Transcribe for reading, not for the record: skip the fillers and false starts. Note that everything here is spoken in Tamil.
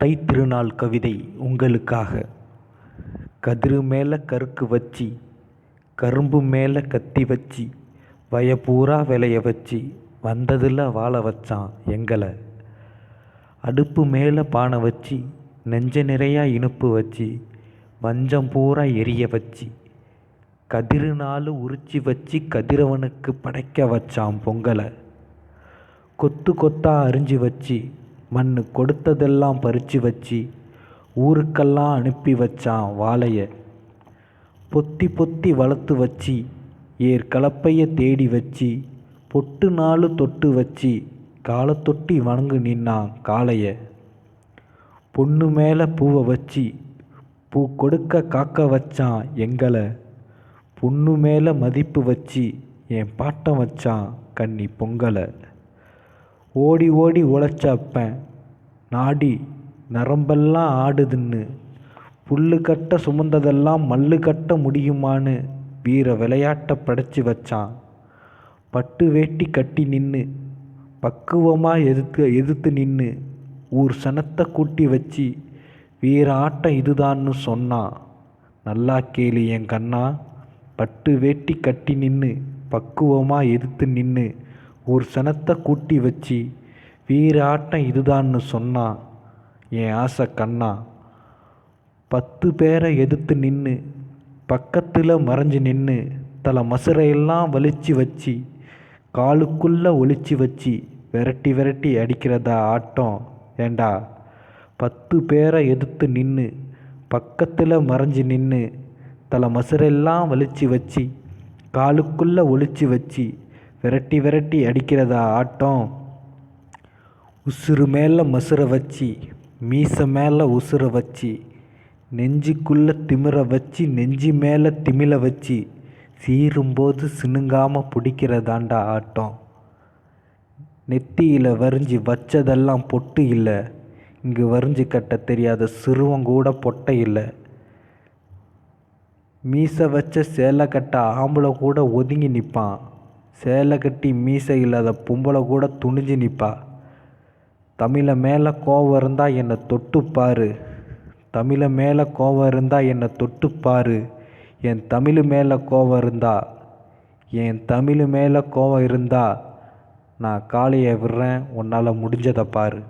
தைத்திருநாள் கவிதை உங்களுக்காக. கதிரு மேலே கருக்கு வச்சி, கரும்பு மேலே கத்தி வச்சி, வயப்பூரா விளைய வச்சி, வந்ததில் வாழ வச்சான் எங்களை. அடுப்பு மேலே பானை வச்சி, நெஞ்ச நிறையா இனிப்பு வச்சி, வஞ்சம் பூரா எரிய வச்சி, கதிரு நாள் உரிச்சி வச்சி கதிரவனுக்கு படைக்க வச்சான் பொங்கலை. கொத்து கொத்தா அரிஞ்சு வச்சி, மண்ணு கொடுத்ததெல்லாம் பறிச்சு வச்சி, ஊருக்கெல்லாம் அனுப்பி வச்சான் வாழைய. பொத்தி பொத்தி வளர்த்து வச்சி, ஏர் கலப்பைய தேடி வச்சி, பொட்டு நாலு தொட்டு வச்சி, காலத்தொட்டி வணங்கு நின்னான் காளைய. பொண்ணு மேலே பூவை வச்சி, பூ கொடுக்க காக்க வச்சான் எங்களை. பொண்ணு மேலே மதிப்பு வச்சி, என் பாட்டம் வச்சான் கன்னி பொங்கலை. ஓடி ஓடி உழைச்சப்பன் நாடி நரம்பெல்லாம் ஆடுதுன்னு, புல்லு கட்ட சுமந்ததெல்லாம் மல்லு கட்ட முடியுமான்னு வீர விளையாட்டை படைச்சி வச்சான். பட்டு வேட்டி கட்டி நின்று பக்குவமாக எதிர்த்து நின்று ஊர் சனத்தை கூட்டி வச்சு வீர ஆட்டம் இதுதான்னு சொன்னான். நல்லா கேளு என் கண்ணா, பட்டு வேட்டி கட்டி நின்று பக்குவமாக எதிர்த்து நின்று ஊர் சனத்தை கூட்டி வச்சு வீர ஆட்டம் இதுதான்னு சொன்னான் என் ஆசை கண்ணா. 10 பேரை எதிர்த்து நின்று பக்கத்தில் மறைஞ்சு நின்று தலை மசுரையெல்லாம் வலிச்சு வச்சு காலுக்குள்ளே ஒளிச்சு வச்சு விரட்டி விரட்டி அடிக்கிறதா ஆட்டம் ஏண்டா. 10 பேரை எதிர்த்து நின்று பக்கத்தில் மறைஞ்சு நின்று தலை மசுரெல்லாம் வலிச்சு வச்சு காலுக்குள்ளே ஒளிச்சு வச்சு விரட்டி விரட்டி அடிக்கிறதா ஆட்டம். உசுறு மேலே மசுரை வச்சு, மீசை மேலே உசுரை வச்சு, நெஞ்சுக்குள்ளே திமிர வச்சு, நெஞ்சு மேலே திமில வச்சு, சீரும்போது சினுங்காமல் பிடிக்கிறதாண்டா ஆட்டம். நெத்தியில் வரிஞ்சு வச்சதெல்லாம் பொட்டு இல்லை, இங்கு வரிஞ்சு கட்ட தெரியாத சிறுவங்கூட பொட்டை இல்லை. மீசை வச்ச சேலை கட்ட ஆம்பளை கூட ஒதுங்கி நிற்பான், சேலை கட்டி மீசை இல்லாத பொம்பளை கூட துணிஞ்சு நிற்பா. தமிழை மேலே கோவம் இருந்தால் என்னை தொட்டுப்பாரு, தமிழை மேலே கோவம் இருந்தால் என்னை தொட்டுப்பாரு, என் தமிழ் மேலே கோவம் இருந்தா, என் தமிழ் மேலே கோவம் இருந்தா நான் காளையை விடுறேன், உன்னால் முடிஞ்சதை பாரு.